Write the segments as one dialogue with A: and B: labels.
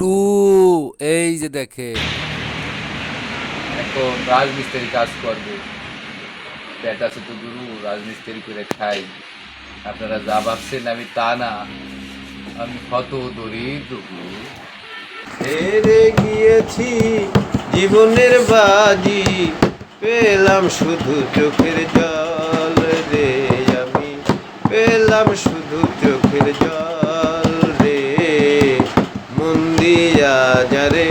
A: Two এই যে দেখেন এখন রাজমিস্ত্রি কাজ করবে। পেট আছে তো গুরু, রাজমিস্ত্রি করে খাই। আপনারা যা ভাবছেন আমি তা না, আমি কত দরিদ্র গুরু।
B: হেরে গিয়েছি জীবনের বাজি, পেলাম শুধু চোখের জল রে। আমি পেলাম শুধু চোখের জল রে। মন দিয়া যারে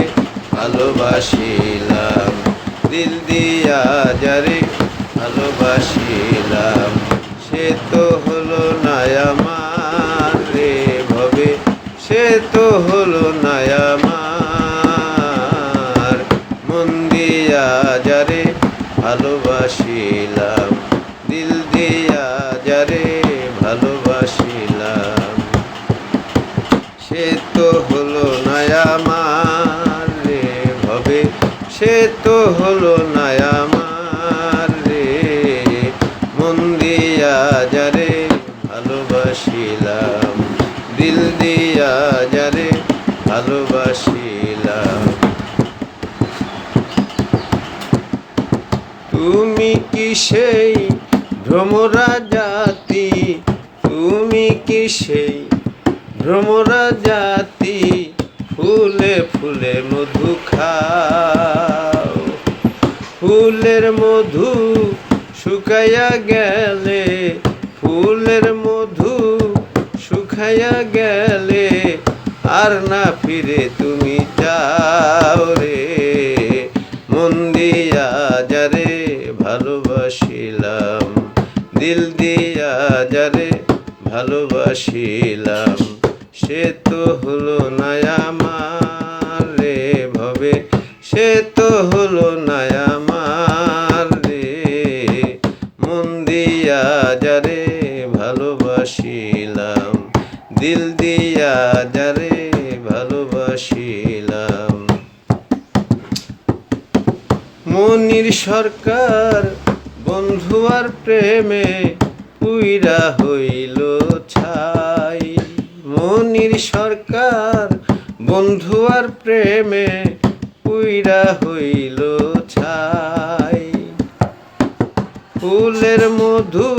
B: ভালোবাসিলাম, দিল দিয়া যারে ভালোবাসিলাম, সে তো হলো না আমার রে ভবে, সে তো হলো না আমার। মন দিয়া যারে ভালোবাসিলাম, দিল দিয়া যারে ভালোবাসিলাম, সে তো হলো না আমার রে ভবে, সে তো হলো না আমার রে। মন দিয়া যারে ভালোবাসিলাম, দিল দিয়া যারে ভালোবাসিলাম। তুমি কি সেই ভ্রমরা জাতি, তুমি কি সেই ভ্রমরা জাতি, ফুলে ফুলে মধু খাও। ফুলের মধু শুকাইয়া গেলে, ফুলের মধু শুকাইয়া গেলে, আর না ফিরে তুমি যাও রে। মন দিয়া যারে ভালোবাসিলাম, দিল দিয়া যারে ভালোবাসিলাম, সে তো হলো না আমার রে ভবে, সে তো হলো না আমার রে। মন দিয়া যারে ভালোবাসিলাম, দিল দিয়া যারে ভালোবাসিলাম। মনির সরকার বন্ধু আর প্রেমে পুইরা হইল ছাই। মনির সরকার বন্ধু আর প্রেমে পুইরা হইল ছাই। ফুলের মধু